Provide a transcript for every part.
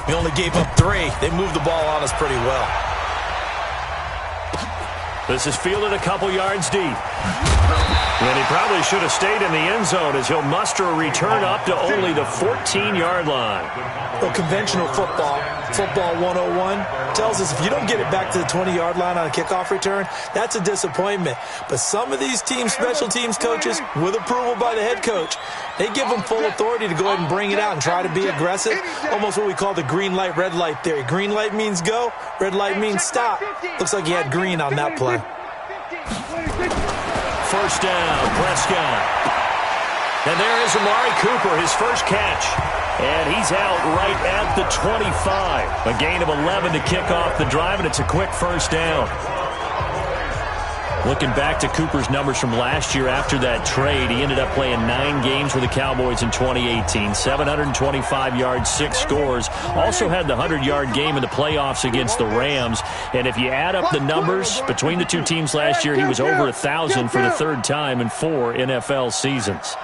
We only gave up 3. They moved the ball on us pretty well. This is fielded a couple yards deep. And he probably should have stayed in the end zone as he'll muster a return up to only the 14-yard line. Well, conventional football 101, tells us if you don't get it back to the 20-yard line on a kickoff return, that's a disappointment. But some of these teams, special teams coaches, with approval by the head coach, they give them full authority to go ahead and bring it out and try to be aggressive. Almost what we call the green light, red light theory. Green light means go, red light means stop. Looks like he had green on that play. First down, Prescott. And there is Amari Cooper, his first catch. And he's out right at the 25. A gain of 11 to kick off the drive, and it's a quick first down. Looking back to Cooper's numbers from last year after that trade, he ended up playing 9 games for the Cowboys in 2018. 725 yards, 6 scores. Also had the 100-yard game in the playoffs against the Rams. And if you add up the numbers between the two teams last year, he was over 1,000 for the 3rd time in 4 NFL seasons.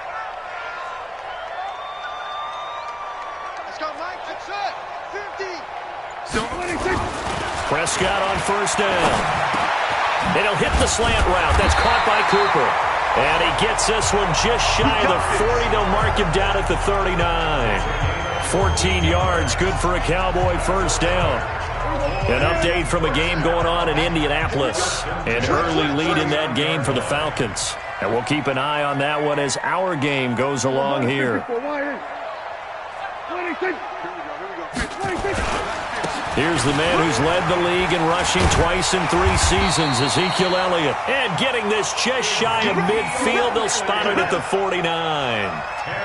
Prescott on first down. And he'll hit the slant route. That's caught by Cooper. And he gets this one just shy of the 40. They'll mark him down at the 39. 14 yards, good for a Cowboy first down. An update from a game going on in Indianapolis. An early lead in that game for the Falcons. And we'll keep an eye on that one as our game goes along here. Here's the man who's led the league in rushing twice in 3 seasons, Ezekiel Elliott. And getting this just shy of midfield, they'll spot it at the 49.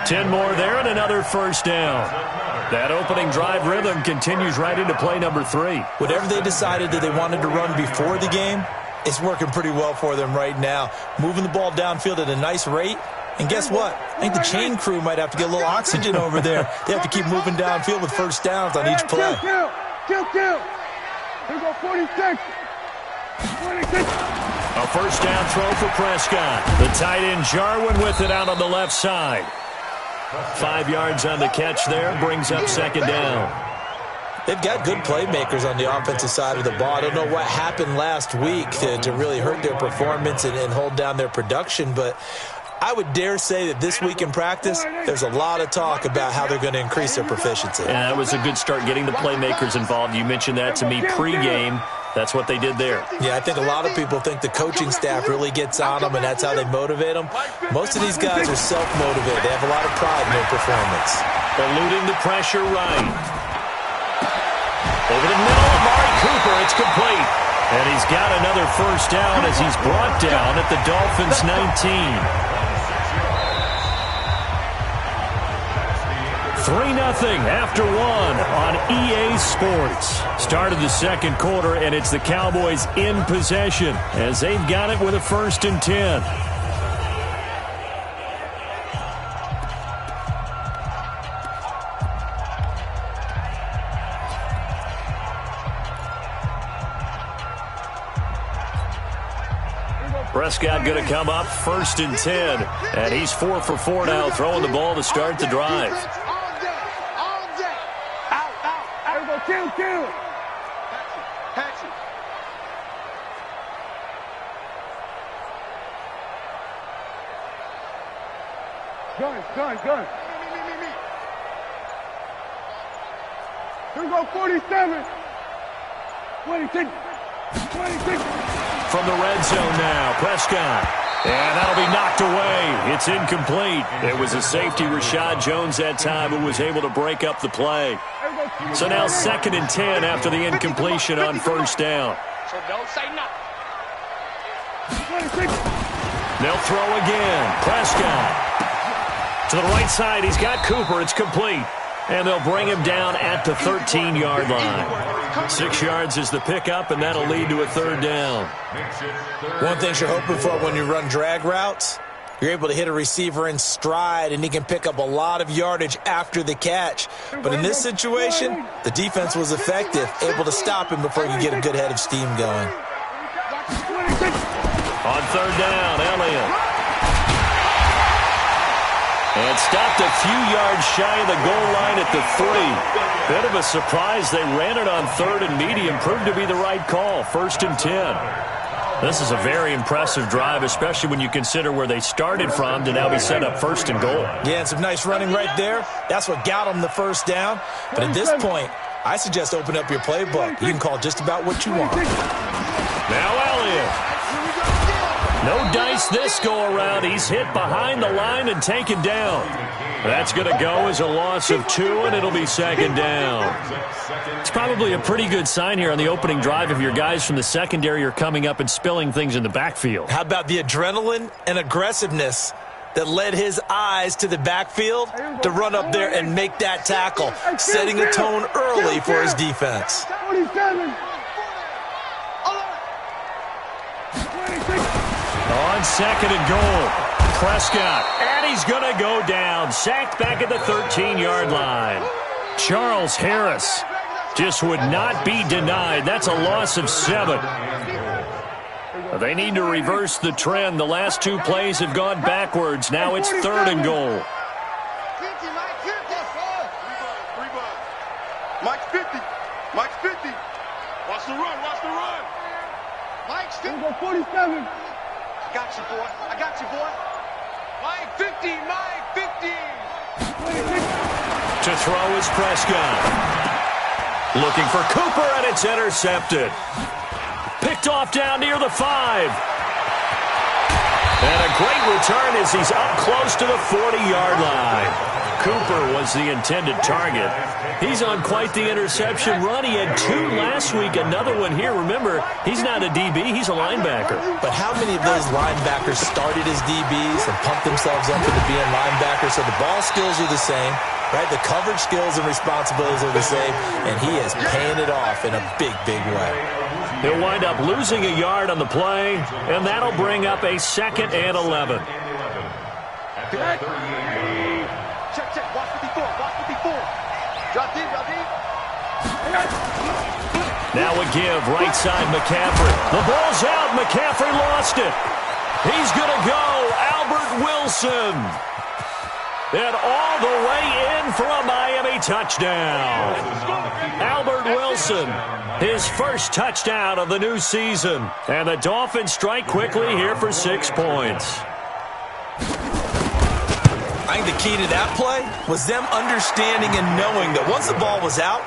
10 more there and another first down. That opening drive rhythm continues right into play number 3. Whatever they decided that they wanted to run before the game, it's working pretty well for them right now. Moving the ball downfield at a nice rate. And guess what? I think the chain crew might have to get a little oxygen over there. They have to keep moving downfield with first downs on each play. Kill. Here we go, 46. 46. A first down throw for Prescott. The tight end Jarwin with it out on the left side. 5 yards on the catch there, brings up second down. They've got good playmakers on the offensive side of the ball. I don't know what happened last week to really hurt their performance and hold down their production, but I would dare say that this week in practice, there's a lot of talk about how they're going to increase their proficiency. And that was a good start getting the playmakers involved. You mentioned that to me pregame. That's what they did there. Yeah, I think a lot of people think the coaching staff really gets on them, and that's how they motivate them. Most of these guys are self-motivated. They have a lot of pride in their performance. Eluding the pressure right. Over the middle, Amari Cooper. It's complete. And he's got another first down as he's brought down at the Dolphins' 19. 3-0 after 1 on EA Sports. Started the second quarter, and it's the Cowboys in possession as they've got it with a 1st and 10. Prescott going to come up 1st and 10, and he's 4 for 4 now, throwing the ball to start the drive. Kill. Gun. Here we go, 47. 26. From the red zone now, Prescott. And that'll be knocked away. It's incomplete. It was a safety, Rashad Jones, that time, who was able to break up the play. So now 2nd and 10 after the incompletion on first down. So don't say nothing. They'll throw again. Prescott. To the right side, he's got Cooper. It's complete. And they'll bring him down at the 13-yard line. 6 yards is the pickup, and that'll lead to a 3rd down. One thing you're hoping for when you run drag routes, you're able to hit a receiver in stride, and he can pick up a lot of yardage after the catch. But in this situation, the defense was effective, able to stop him before he could get a good head of steam going. On 3rd down, Elliott. And stopped a few yards shy of the goal line at the 3. Bit of a surprise. They ran it on 3rd and medium. Proved to be the right call. 1st and 10. This is a very impressive drive, especially when you consider where they started from to now be set up 1st and goal. Yeah, and some nice running right there. That's what got them the first down. But at this point, I suggest open up your playbook. You can call just about what you want. Now Elliott. No dice this go-around. He's hit behind the line and taken down. That's going to go as a loss of 2, and it'll be 2nd down. It's probably a pretty good sign here on the opening drive if your guys from the secondary are coming up and spilling things in the backfield. How about the adrenaline and aggressiveness that led his eyes to the backfield to run up there and make that tackle, setting a tone early for his defense. 27. On 2nd and goal, Prescott, and he's going to go down. Sacked back at the 13-yard line. Charles Harris just would not be denied. That's a loss of 7. They need to reverse the trend. The last 2 plays have gone backwards. Now it's 3rd and goal. Mike's 50. Mike's 50. Watch the run. Watch the run. Mike's 50. Go 47. I got you, boy. I got you, boy. Mike 50. Mike 50. To throw is Prescott. Looking for Cooper, and it's intercepted. Picked off down near the 5. And a great return as he's up close to the 40-yard line. Cooper was the intended target. He's on quite the interception run. He had 2 last week, another one here. Remember, he's not a DB, he's a linebacker. But how many of those linebackers started as DBs and pumped themselves up into being linebackers? So the ball skills are the same, right? The coverage skills and responsibilities are the same, and he is paying it off in a big, big way. He'll wind up losing a yard on the play, and that'll bring up a 2nd and 11. Check. Watch 54. Watch 54. Drop deep. Now a give, right side McCaffrey. The ball's out. McCaffrey lost it. He's going to go. Albert Wilson. And all the way in for a Miami touchdown. Albert Wilson, his first touchdown of the new season. And the Dolphins strike quickly here for 6 points. I think the key to that play was them understanding and knowing that once the ball was out,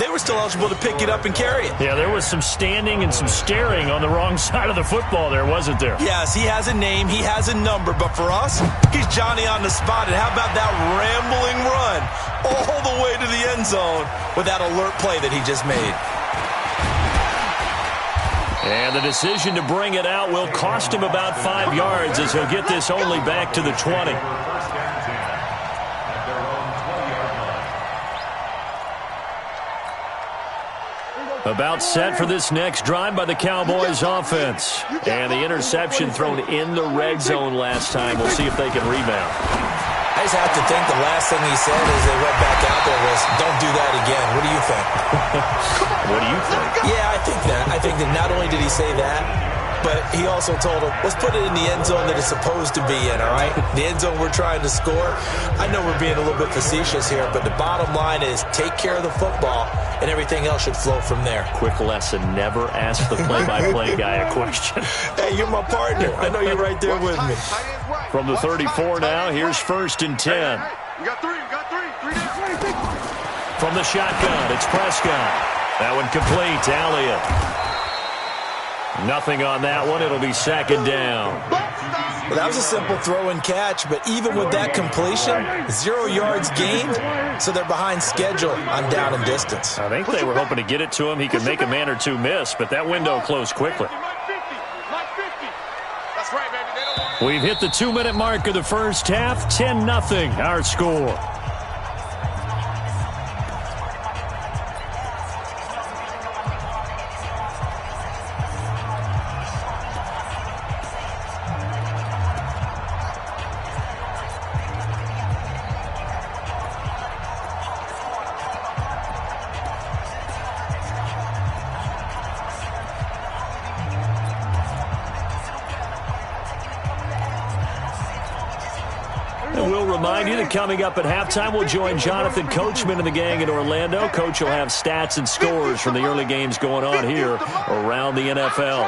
they were still eligible to pick it up and carry it. Yeah, there was some standing and some staring on the wrong side of the football there, wasn't there? Yes, he has a name, he has a number, but for us, he's Johnny on the spot. And how about that rambling run all the way to the end zone with that alert play that he just made? And the decision to bring it out will cost him about 5 yards as he'll get this only back to the 20. About set for this next drive by the Cowboys offense. And the interception thrown in the red zone last time. We'll see if they can rebound. I just have to think the last thing he said as they went back out there was, don't do that again. What do you think? What do you think? Yeah, I think that. I think that not only did he say that, but he also told him, let's put it in the end zone that it's supposed to be in, all right? The end zone we're trying to score. I know we're being a little bit facetious here, but the bottom line is take care of the football, and everything else should flow from there. Quick lesson, never ask the play-by-play guy a question. Hey, you're my partner. I know you're right there with me. From the 34 now, here's 1st and 10. You got 3. You got 3. 3 down. From the shotgun, it's Prescott. That one complete, Elliott. Nothing on that one. It'll be 2nd down. Well, that was a simple throw and catch, but even with that completion, 0 yards gained, so they're behind schedule on down and distance. I think they were hoping to get it to him. He could make a man or two miss, but that window closed quickly. We've hit the 2-minute mark of the first half. 10-0 our score. remind you that coming up at halftime, we'll join Jonathan Coachman and the gang in Orlando. Coach will have stats and scores from the early games going on here around the NFL.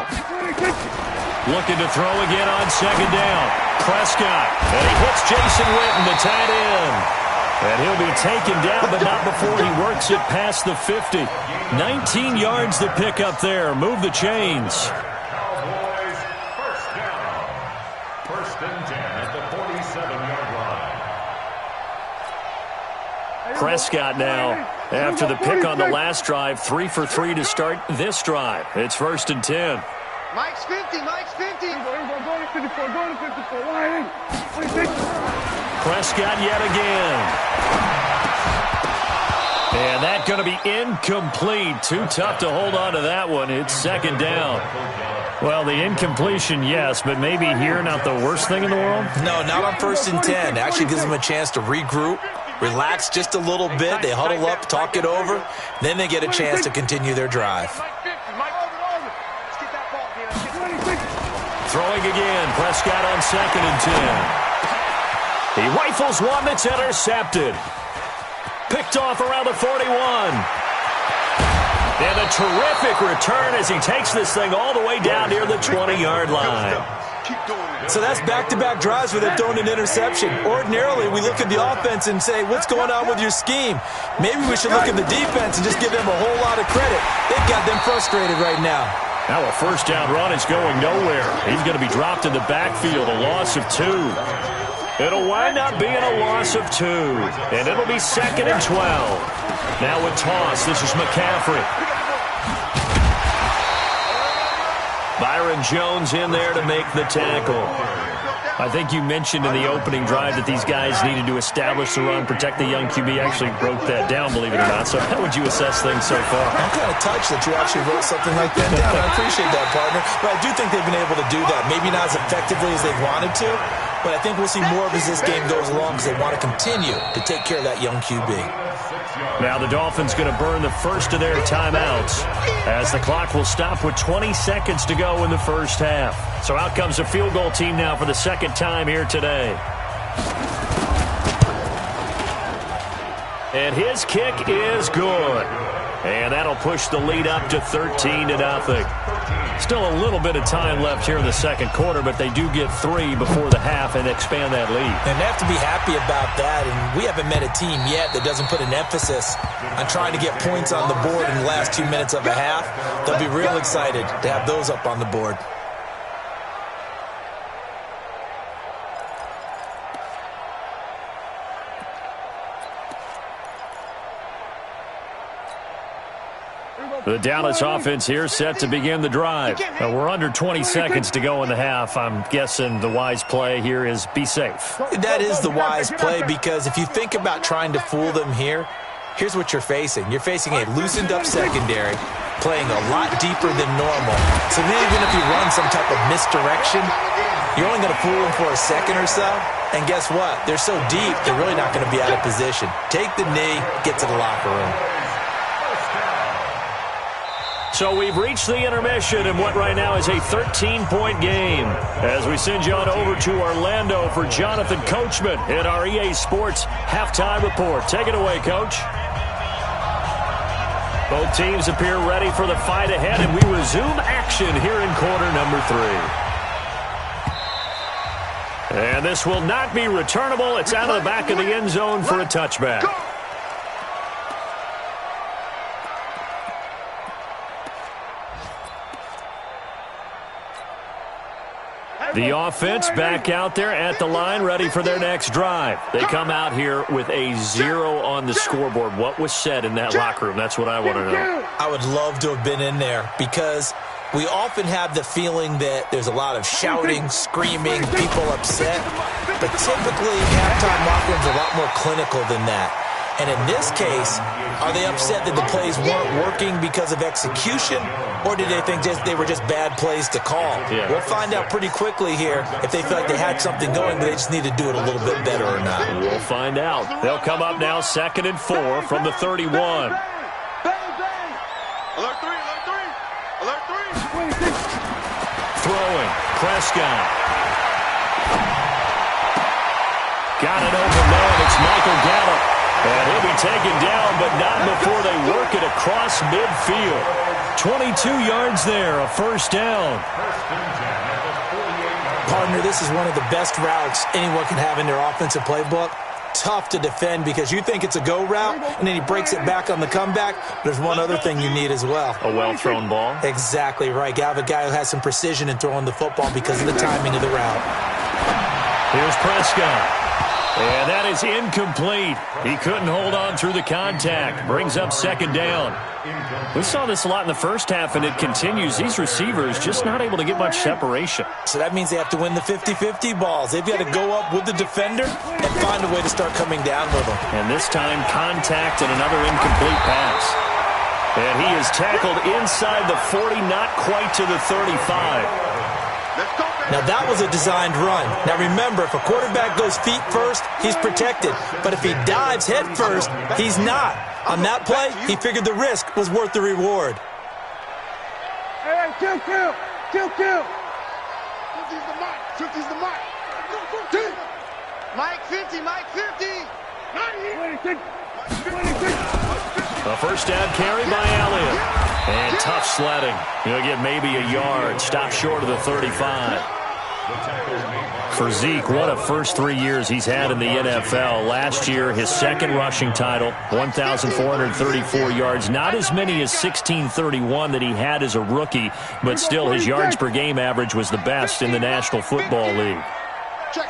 Looking to throw again on second down. Prescott, and he hits Jason Witten, the tight end. And he'll be taken down, but not before he works it past the 50. 19 yards to pick up there. Move the chains. Cowboys first down. First and 10 at the 47-yard line. Prescott now, after the pick on the last drive, 3 for 3 to start this drive. It's first and 10. Mike's 50, Mike's 50. Go to 54, go to 54. Prescott yet again. And that's going to be incomplete. Too tough to hold on to that one. It's second down. Well, the incompletion, yes, but maybe here not the worst thing in the world? No, not on first and 10. It actually gives them a chance to regroup, relax just a little bit. They huddle up, talk it over. Then they get a chance to continue their drive. Throwing again. Prescott on second and 10. He rifles one that's intercepted. Picked off around the 41. And a terrific return as he takes this thing all the way down near the 20-yard line. So that's back-to-back drives where they've thrown an interception. Ordinarily, we look at the offense and say, what's going on with your scheme? Maybe we should look at the defense and just give them a whole lot of credit. They've got them frustrated right now. Now a first down run is going nowhere. He's going to be dropped in the backfield, a loss of 2. It'll wind up being a loss of 2, and it'll be second and 12. Now a toss. This is McCaffrey. Byron Jones in there to make the tackle. I think you mentioned in the opening drive that these guys needed to establish the run, protect the young QB. Actually wrote that down, believe it or not. So how would you assess things so far? I'm kind of touched that you actually wrote something like that down. I appreciate that, partner. But I do think they've been able to do that. Maybe not as effectively as they wanted to, but I think we'll see more of as this game goes along because they want to continue to take care of that young QB. Now the Dolphins going to burn the first of their timeouts as the clock will stop with 20 seconds to go in the first half. So out comes the field goal team now for the second time here today. And his kick is good. And that'll push the lead up to 13-0. Still a little bit of time left here in the second quarter, but they do get 3 before the half and expand that lead. And they have to be happy about that, and we haven't met a team yet that doesn't put an emphasis on trying to get points on the board in the last 2 minutes of a half. They'll be real excited to have those up on the board. The Dallas offense here set to begin the drive. We're under 20 seconds to go in the half. I'm guessing the wise play here is be safe. That is the wise play because if you think about trying to fool them here, here's what you're facing. You're facing a loosened-up secondary playing a lot deeper than normal. So even if you run some type of misdirection, you're only going to fool them for a second or so. And guess what? They're so deep, they're really not going to be out of position. Take the knee, get to the locker room. So we've reached the intermission in what right now is a 13-point game as we send you on over to Orlando for Jonathan Coachman in our EA Sports Halftime Report. Take it away, Coach. Both teams appear ready for the fight ahead, and we resume action here in quarter number 3. And this will not be returnable. It's out of the back of the end zone for a touchback. The offense back out there at the line, ready for their next drive. They come out here with a 0 on the scoreboard. What was said in that locker room? That's what I want to know. I would love to have been in there because we often have the feeling that there's a lot of shouting, screaming, people upset. But typically, halftime locker rooms are a lot more clinical than that. And in this case, are they upset that the plays weren't working because of execution, or did they think they were just bad plays to call? Yeah. We'll find out pretty quickly here if they feel like they had something going, but they just need to do it a little bit better or not. We'll find out. They'll come up now 2nd and 4 from the 31. Alert 3, alert 3, alert 3. Throwing, Prescott. Got it open there, and it's Michael Gallup. And he'll be taken down, but not before they work it across midfield. 22 yards there, a first down. Partner, this is one of the best routes anyone can have in their offensive playbook. Tough to defend because you think it's a go route, and then he breaks it back on the comeback. There's one other thing you need as well. A well-thrown ball. Exactly right. You have a guy who has some precision in throwing the football because of the timing of the route. Here's Prescott. And that is incomplete. He couldn't hold on through the contact. Brings up second down. We saw this a lot in the first half, and it continues. These receivers just not able to get much separation. So that means they have to win the 50-50 balls. They've got to go up with the defender and find a way to start coming down with them. And this time, contact and another incomplete pass. And he is tackled inside the 40, not quite to the 35. Now, that was a designed run. Now, remember, if a quarterback goes feet first, he's protected. But if he dives head first, he's not. On that play, he figured the risk was worth the reward. Hey, kill. 50's the mic. 50's the mic. Mike 50, Mike 50. 26. A first down carry by Elliott. And tough sledding. He'll get maybe a yard. Stop short of the 35. For Zeke, what a first 3 years he's had in the NFL. Last year, his second rushing title, 1,434 yards. Not as many as 1,631 that he had as a rookie, but still his yards per game average was the best in the National Football League. Check.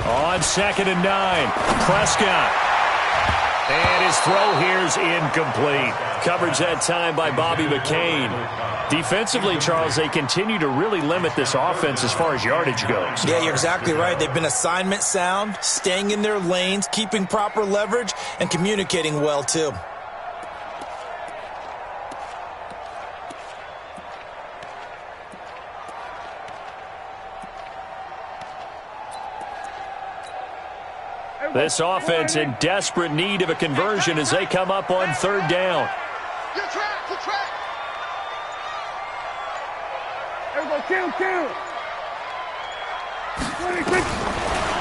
On 2nd and 9, Prescott. And his throw here's incomplete. Coverage that time by Bobby McCain. Defensively, Charles, they continue to really limit this offense as far as yardage goes. Yeah, you're exactly right. They've been assignment sound, staying in their lanes, keeping proper leverage, and communicating well, too. This offense in desperate need of a conversion as they come up on third down. Good track. Everybody kill. 26.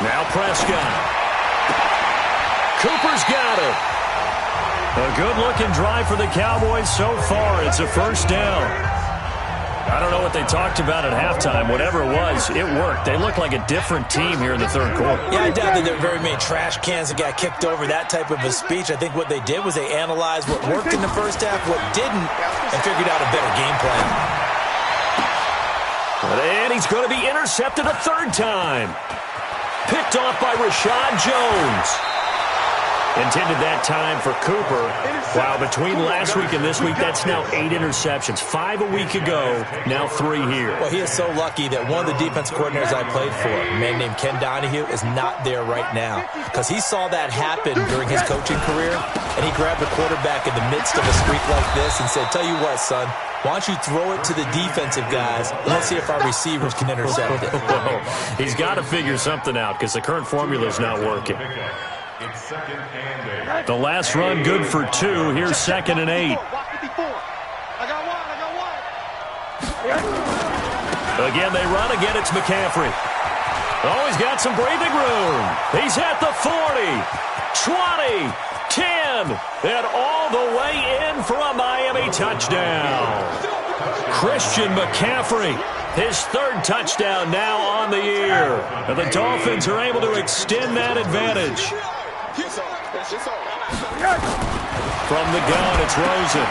Now Prescott. Cooper's got it. A good-looking drive for the Cowboys so far. It's a first down. I don't know what they talked about at halftime. Whatever it was, it worked. They look like a different team here in the third quarter. Yeah, I doubt that there were very many trash cans that got kicked over, that type of a speech. I think what they did was they analyzed what worked in the first half, what didn't, and figured out a better game plan. And he's going to be intercepted a third time. Picked off by Rashad Jones. Intended that time for Cooper. Wow, between last week and this week, that's now 8 interceptions. 5 a week ago, now 3 here. Well, he is so lucky that one of the defense coordinators I played for, a man named Ken Donahue, is not there right now. Because he saw that happen during his coaching career, and he grabbed the quarterback in the midst of a streak like this and said, tell you what, son, why don't you throw it to the defensive guys, and let's see if our receivers can intercept it. Well, he's got to figure something out because the current formula is not working. The last run good for 2. Here's 2nd and 8. I got one. Again, they run. Again, it's McCaffrey. Oh, he's got some breathing room. He's at the 40, 20, 10, and all the way in for a Miami touchdown. Christian McCaffrey, his 3rd touchdown now on the year. And the Dolphins are able to extend that advantage. From the gun, it's Rosen.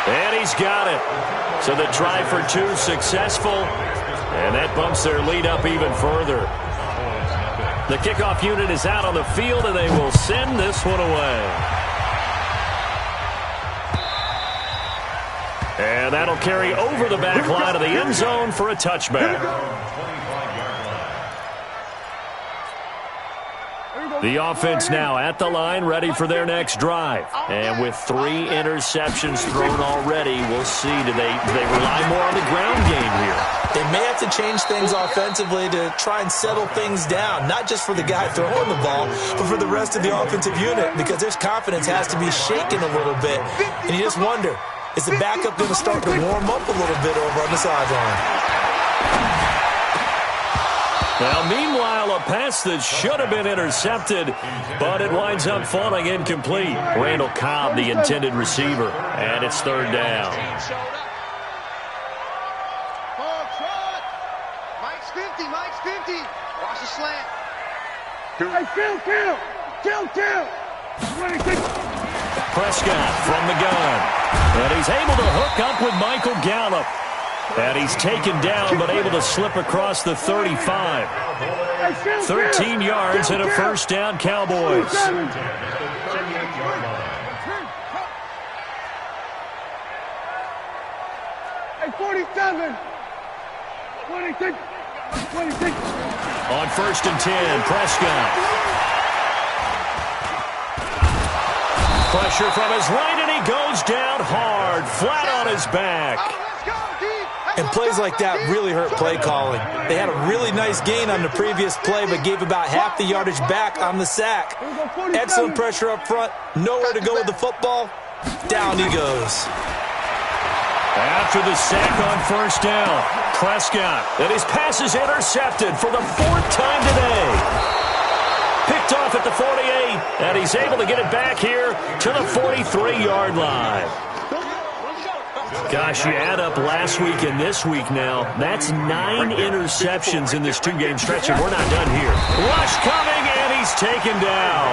And he's got it. So the try for 2 successful. And that bumps their lead up even further. The kickoff unit is out on the field, and they will send this one away. And that'll carry over the back line of the end zone for a touchback. The offense now at the line, ready for their next drive. And with 3 interceptions thrown already, we'll see. Do they rely more on the ground game here? They may have to change things offensively to try and settle things down, not just for the guy throwing the ball, but for the rest of the offensive unit, because their confidence has to be shaken a little bit. And you just wonder, is the backup going to start to warm up a little bit over on the sideline? Now, meanwhile, a pass that should have been intercepted, but it winds up falling incomplete. Randall Cobb, the intended receiver, and it's third down. Mike's 50, Mike's 50. Watch the slant. Hey, kill. Prescott from the gun. And he's able to hook up with Michael Gallup. And he's taken down, but able to slip across the 35. 13 yards and a first down, Cowboys. Hey, 47. 26. On first and 10, Prescott. Pressure from his right, and he goes down hard, flat on his back. And plays like that really hurt play calling. They had a really nice gain on the previous play, but gave about half the yardage back on the sack. Excellent pressure up front. Nowhere to go with the football. Down he goes. After the sack on first down, Prescott. And his pass is intercepted for the 4th time today. Picked off at the 48, and he's able to get it back here to the 43-yard line. Gosh, you add up last week and this week now. That's 9 interceptions in this 2-game stretch, and we're not done here. Rush coming, and he's taken down.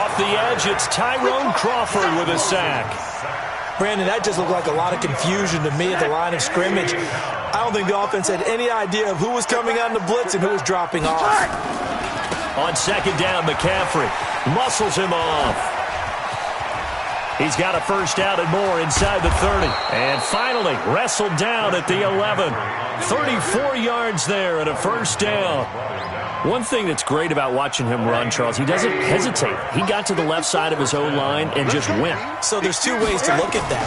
Off the edge, it's Tyrone Crawford with a sack. Brandon, that just looked like a lot of confusion to me at the line of scrimmage. I don't think the offense had any idea of who was coming on the blitz and who was dropping off. On second down, McCaffrey muscles him off. He's got a first down and more inside the 30. And finally, wrestled down at the 11. 34 yards there and a first down. One thing that's great about watching him run, Charles, he doesn't hesitate. He got to the left side of his own line and just went. So there's 2 ways to look at that.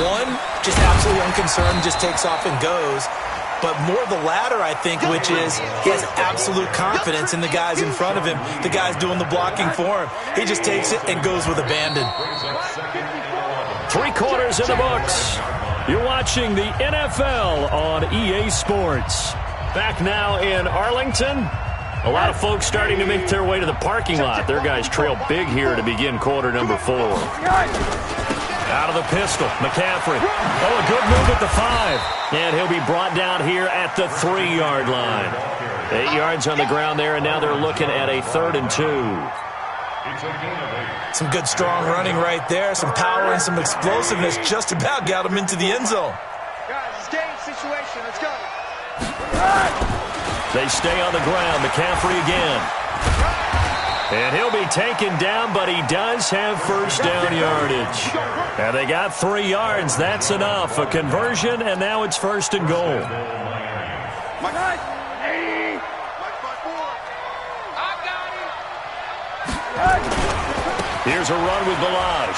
One, just absolutely unconcerned, just takes off and goes. But more the latter, I think, which is he has absolute confidence in the guys in front of him, the guys doing the blocking for him. He just takes it and goes with abandon. 3 quarters in the books. You're watching the NFL on EA Sports. Back now in Arlington. A lot of folks starting to make their way to the parking lot. Their guys trail big here to begin quarter number 4. Out of the pistol, McCaffrey. Oh, a good move at the 5. And he'll be brought down here at the 3-yard line. 8 yards on the ground there, and now they're looking at a 3rd and 2. Some good strong running right there. Some power and some explosiveness just about got him into the end zone. Guys, it's game situation. Let's go. They stay on the ground. McCaffrey again. And he'll be taken down, but he does have first down yardage. And they got 3 yards. That's enough. A conversion, and now it's 1st and goal. Here's a run with Balaj.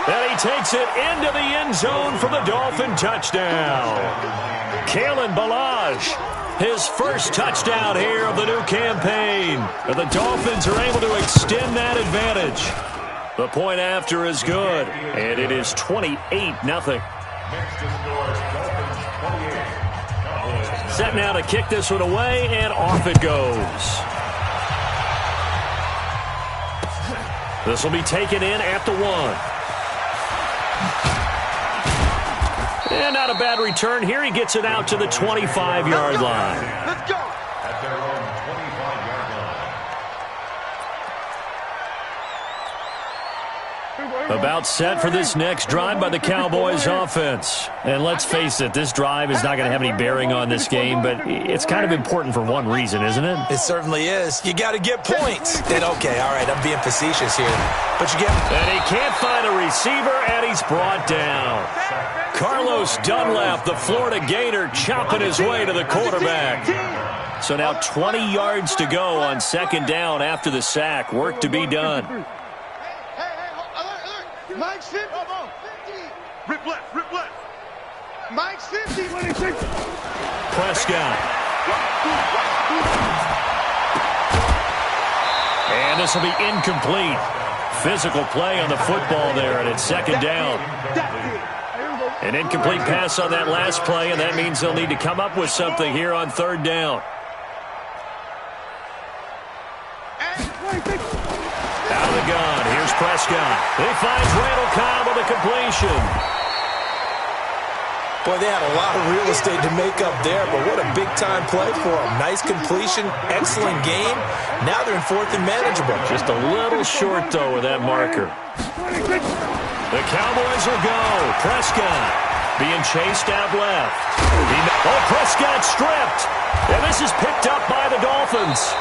And he takes it into the end zone for the Dolphin touchdown. Kalen Balaj. His first touchdown here of the new campaign. And the Dolphins are able to extend that advantage. The point after is good, and it is 28-0. Set now to kick this one away, and off it goes. This will be taken in at the 1. And not a bad return here. He gets it out to the 25-yard line. Let's go. At their own 25-yard line. About set for this next drive by the Cowboys offense. And let's face it, this drive is not going to have any bearing on this game, but it's kind of important for one reason, isn't it? It certainly is. You got to get points. Then, okay, all right, I'm being facetious here. But you get... And he can't find a receiver, and he's brought down. Carlos Dunlap, the Florida Gator, chopping his way to the quarterback. So now 20 yards to go on second down after the sack. Work to be done. Hey, alert. Mike's 50. Rip left. Mike's 50. Prescott. And this will be incomplete. Physical play on the football there, and it's second down. An incomplete pass on that last play, and that means they'll need to come up with something here on third down. Prescott. He finds Randall Cobb with a completion. Boy, they had a lot of real estate to make up there, but what a big-time play for them. Nice completion, excellent game. Now they're in fourth and manageable. Just a little short, though, with that marker. The Cowboys will go. Prescott being chased out left. Prescott stripped. And this is picked up by the Dolphins.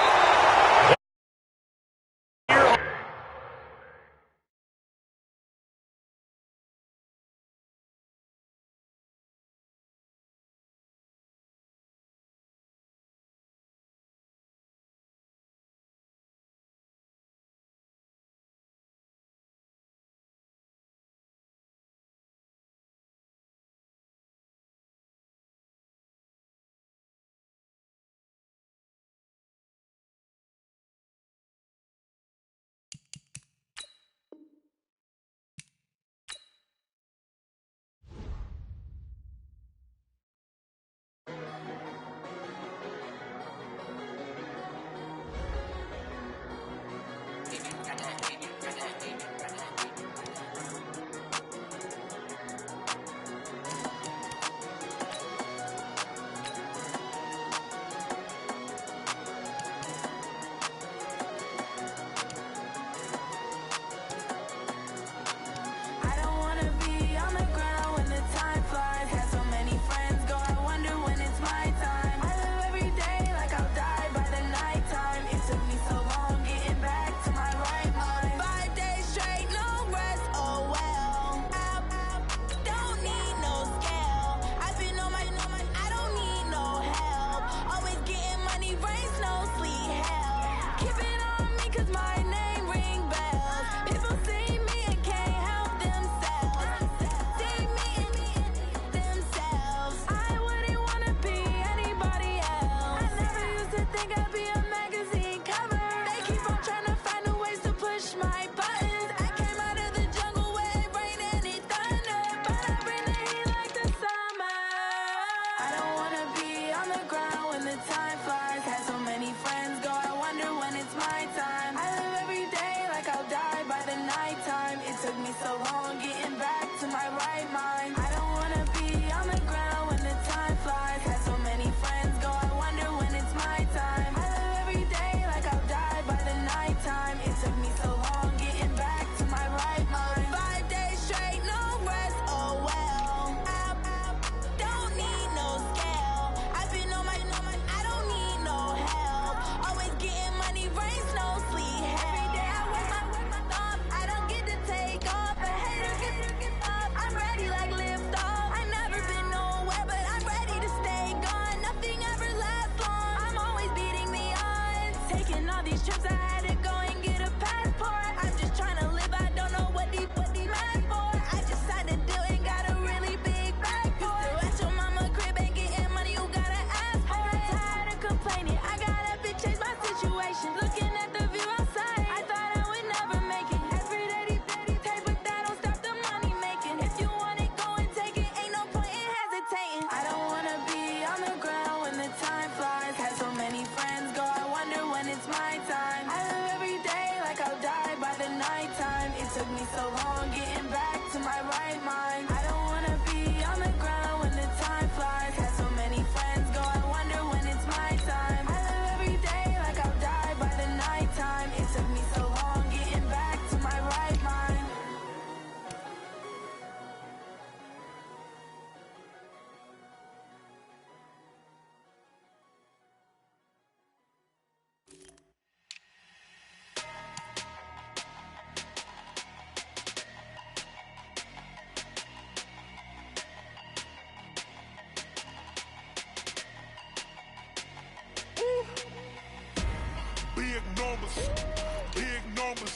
Big numbers,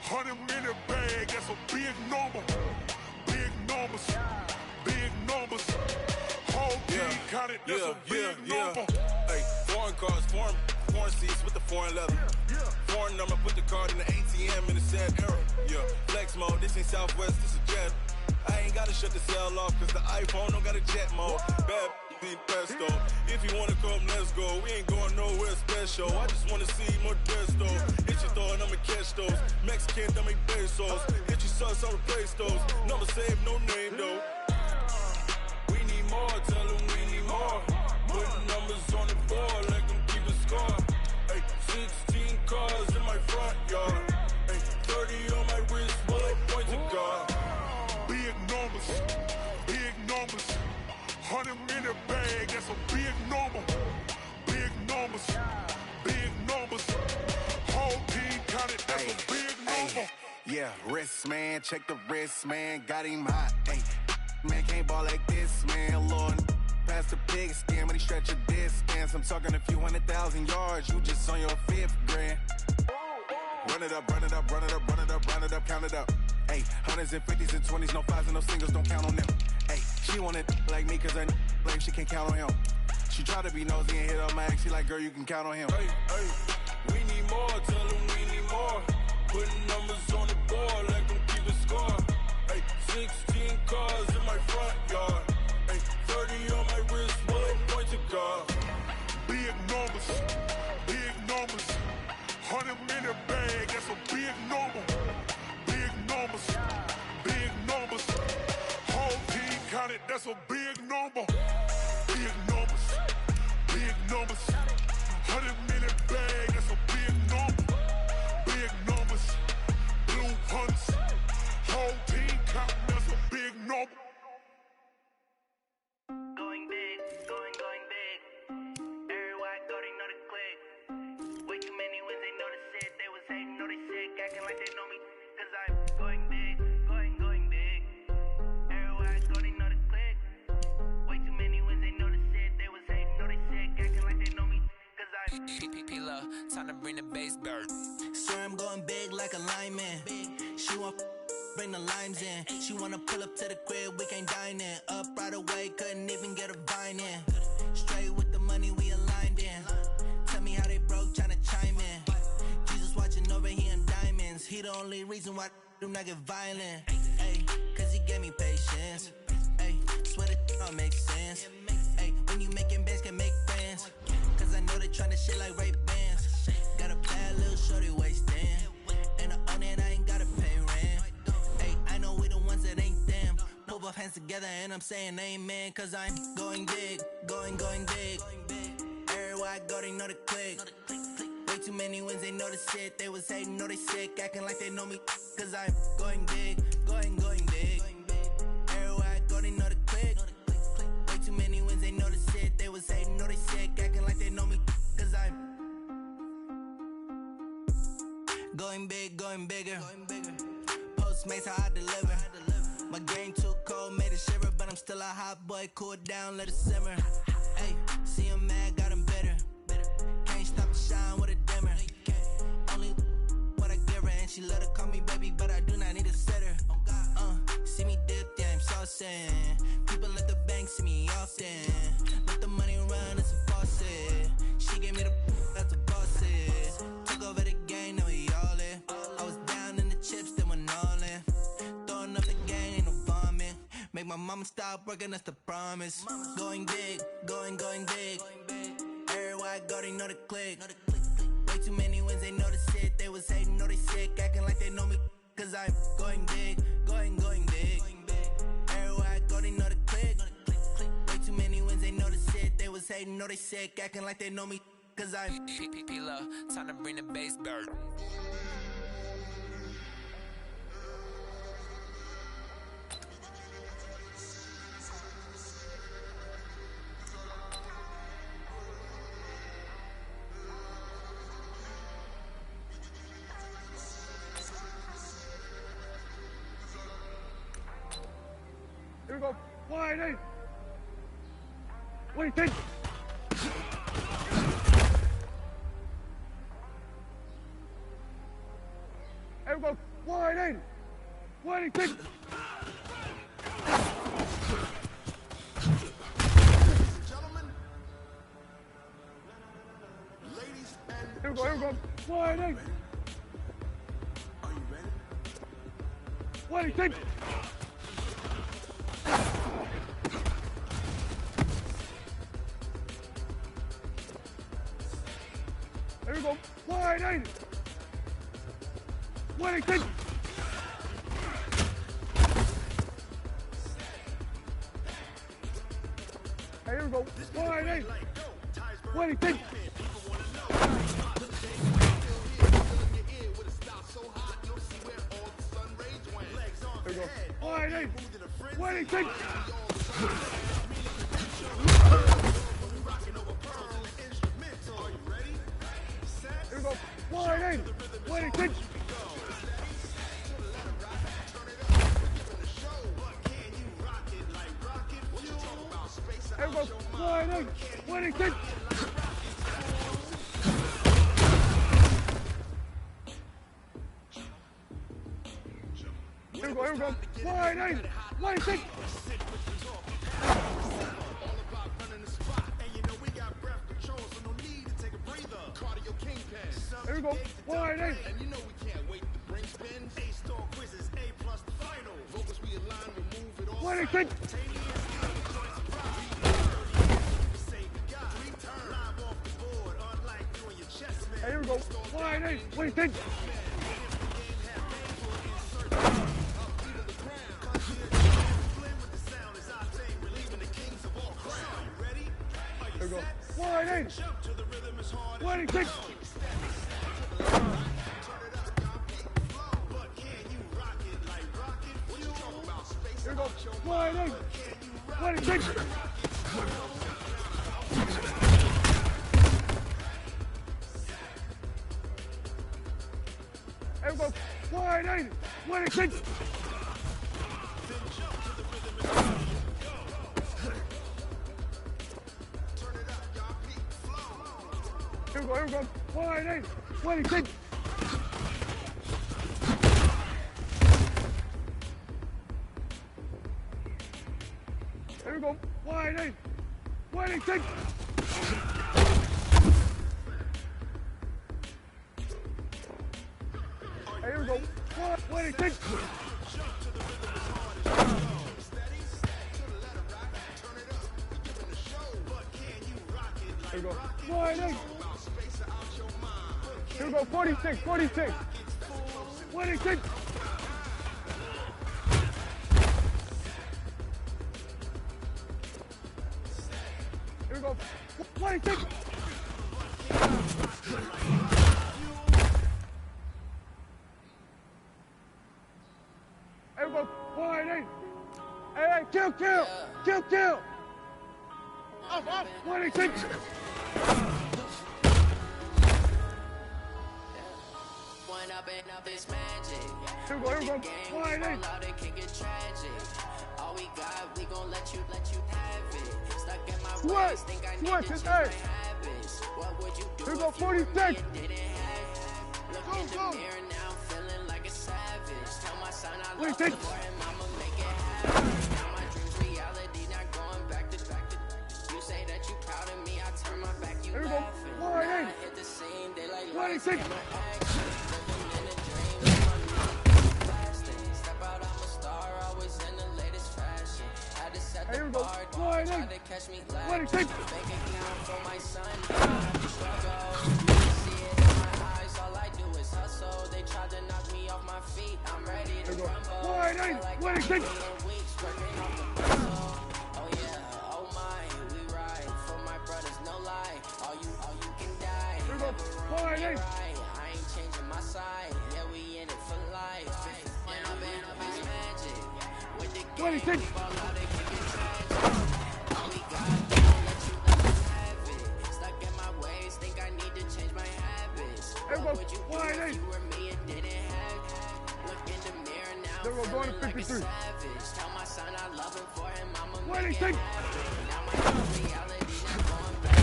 100 minute bag, that's a big number. Big numbers, big numbers. Whole team counted, that's a big number. Hey, foreign cars, foreign seats with the foreign leather. Foreign number, put the card in the ATM in the sad era. Yeah, flex mode, this ain't Southwest, this is jet. I ain't gotta shut the cell off, cause the iPhone don't got a jet mode. Bad 15 pesto. If you wanna come, let's go. We ain't going nowhere special. I just wanna see more desto. Hit your thought, I'ma catch those. Mexican, I make pesos. Hit your sus, I'll replace those. Number save, no name though. We need more, tell them we need more. Putting numbers on the board, like them keep a score. Ay, 16 cars in my front yard. Ay, 30 on my wrist, while I point to God. Big numbers, big numbers. 100 in the bag, that's a big number. Big numbers, big numbers. Whole team counted, that's a big number. Yeah, wrist man, check the wrist man, got him hot. Ay, man can't ball like this, man. Lord, past the pig skin, but he stretch a distance. I'm talking a few 100,000 yards, you just on your 5th grand. Run it up, run it up, run it up, run it up, run it up, count it up. Ay, hundreds and 50s and 20s, no 5s and no singles, don't count on them. Ay, she want it like me, cause her like she can't count on him. She try to be nosy and hit up my ex, she like, girl, you can count on him. Hey, hey, we need more, tell them we need more. Putting numbers on the board, like them keep a score. Hey, 16 cars in my front yard. Hey, 30 on my wrist, while I point to God. Big numbers, big numbers. 100 in the bag, that's a big number. Big numbers, big numbers. Whole team counted, that's a big number. Big numbers, big numbers. 100 in the bag, that's a big number. Big numbers, blue hunts. Whole team counting, that's a big number. Going big, going big. Everywhere I go, they know the click. Way too many wins, they know the shit. They was hating, know they sick, acting like they know me. Cause I'm going big, going big. Everywhere I go, they know the click. Way too many wins, they know the shit. They was hating, know they sick, acting like they know me. Cause I'm P-P-P-Love, time to bring the bass bird. Swear I'm going big like a lineman. She want bring the limes in. She wanna pull up to the crib, we can't dine in. Up right away, couldn't even get a vine in. Straight with the money we aligned in. Tell me how they broke, tryna chime in. Jesus watching over, he in diamonds. He the only reason why I do not get violent. Ay, cause he gave me patience. Ay, swear that don't make sense. Ay, when you making bands, can make friends. Cause I know they tryna shit like Ray-Bans. Got a bad little shorty wasting. And I own it, I ain't gotta pay rent. Ay, I know we the ones that ain't them. Put both hands together and I'm saying amen. Cause I'm going big, going big. Everywhere I go, they know the click. Way too many wins, they know the shit. They was hating, know they sick, acting like they know me. Cause I'm going big, going big. Everywhere I go, they know the click. Way too many wins, they know the shit. They was hating, know they sick, acting like they know me. Cause I'm going big, going bigger. Postmates how I deliver. My game too cold, made it shiver, but I'm still a hot boy. Cool it down, let it simmer. Hey, see him mad, got him bitter. Can't stop the shine with a dimmer. Only what I give her, and she let her call me baby, but I do not need a sitter. See me dip, yeah, I'm saucing. People at the bank see me often. Let the money run, it's a faucet. She gave me the that's a faucet. Took over the game, now we all in. I was down in the chips, then went all in. Throwing up the gang, ain't no vomit. Make my mama stop working, that's the promise. Going big, going big. Everywhere I go, they know the click. Way too many wins, they know the shit. They was hating, know they sick, acting like they know me. Cause I'm going big, going big. Everywhere I go, they know the click. Way too many wins, they know the shit. They was hating, know they sick, acting like they know me. Cause I'm P-P-P-Love, time to bring the bass bird. Here we go. Wide eight. What do you think? Here we go. Wide eight. What do you think? Gentlemen, ladies and Here we go. Wide eight. are you ready? What do you think? Wide 80. 26. Hey, here we go. Wide 80. 26. There we go. Wide 80. 26. Here we go. Wide 80. 26. Here we go. Wide 80. 26. Here we go. Wide 80. 26. Here we go. Wide 80. And you know we can't wait to bring spin. A-star quizzes, A+ the final. Focus we align, remove it all. 26. Hey, here we go. Wide 80. 26. Here we go. Wide 80. 26. Here we go. Wide 80. 26. Here we go. Wide 80. 26. Here we go. Wide 80. 26. Here we go. Wide 80. 26. Here we go. 26. Here we go. Wide 80. Here we go. 46. 46. 26. Here we go. 26. Here we go. Wide 80. Hey, kill. Up. 26. Up is magic. Here we go. Wide 80. All we got, we gon' let you have it. Stuck in my Sweat. ways, think I need Sweat, to his change my ass. habits. What would you do Here we go. if you were me 46. and didn't have? Look in the Go. mirror now, I'm feeling like a savage. Tell my son I love 46. him for him, I'ma make it happen. Now my dreams reality, not going back to. You say that you proud of me, I turn my back, you Here we go. laughing. Wide Now I 80. hit the scene, they like 26. lights, camera, action. Living in a dream, my music blasting. Step out, I'm a star, always in the latest fashion. Had to set Here the we go. bar, Wide try 80. to catch me lacking. 26. Bank account for my son, I have to struggle. See it in my eyes, all I do is hustle. They tried to knock me off my feet, I'm ready to Here we go. rumble. Wide 80. Feel like 26. 8 weeks working on the puzzle. Oh yeah, oh my, we ride for my brothers, no lie. All you can die. Here we go. Never Wide wrong, 80. right. I ain't changing my side. Yeah, we in it for life. And I've been up is magic. With the game, 26. we ball out and kick it tragic. All we got, we gon' let you have it. Stuck in my ways, think I need to change my habits. Here we What go. would you do Wide if 80. you were me and didn't have? Look in the mirror now, There we go. Going to feeling like a 53. savage. Tell my son I love him for him, I'ma make 26. it happen. Now my reality, not going back.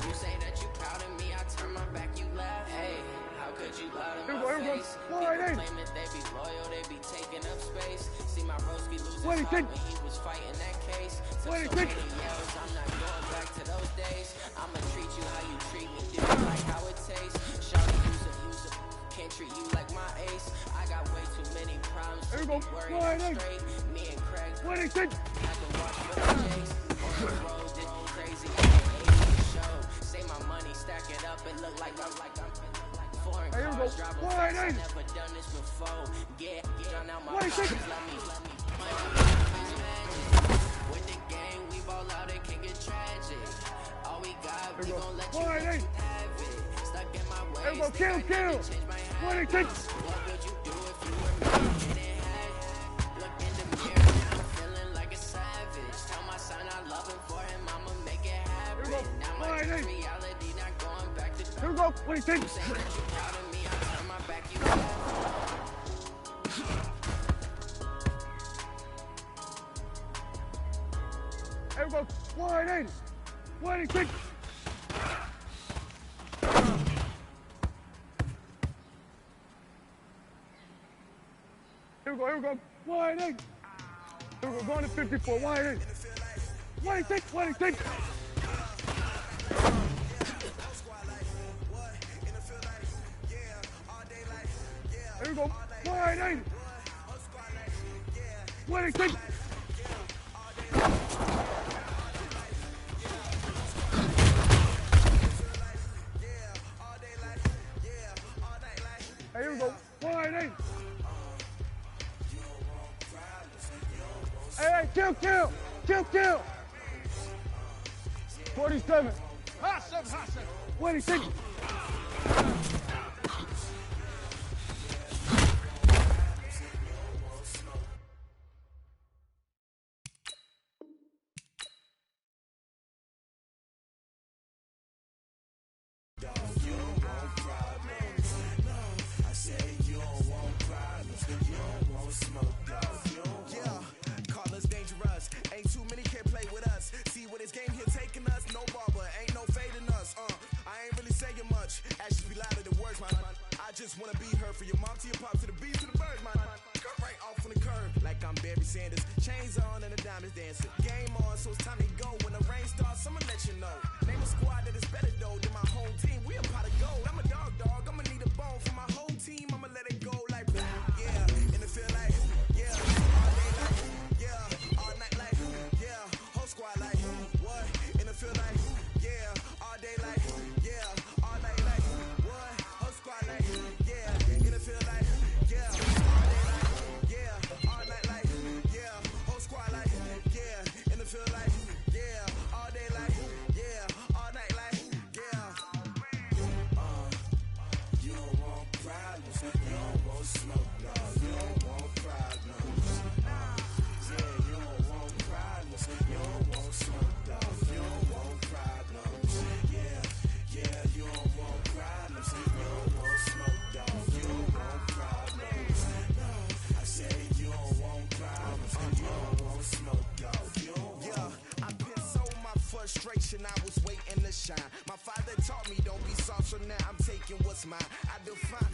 You say that you proud of me, I turn my back, you laugh. Hey, how could you lie to Here we my go. Here we go. face? Wide 80. People claim that they be loyal, they be taking up space. See my broski lose his 26. heart when he was fighting that case. Took so 26. many yells, I'm not going back to those days. I'ma treat you how you treat me, do you like how it tastes? Shawty, use a, can't treat you like my ace. I got way too many problems Here to we go. be worried Wide I'm 80. straight. Me and Craig 26. had to watch for the chase. On the road, this crazy. I ain't able to show. Say my money, stack it up, it look like I'm foreign cars, drive a fast, I never done this before. Get down out my pockets, let me. With the game, we ball out, it can get tragic. All we got, we gon' let you have it. Stuck in my way, kill. change my habits. What would you do if you were me? Didn't have. Look in the mirror, now I'm feeling like a savage. Tell my son I love him for him, I'ma make it happen. Now my dream reality, not going back to. Here we go. 26. You say that you proud of me, I turn my back, you have. Here we go. 180. 26. Here we go. 180. Here we go. Going to 54. 180. 26. 26. Here we go. 180. 26. Here we go. 180. Hey, kill. 47. Hot 7. 26. I was waiting to shine. My father taught me don't be soft, so now I'm taking what's mine. I define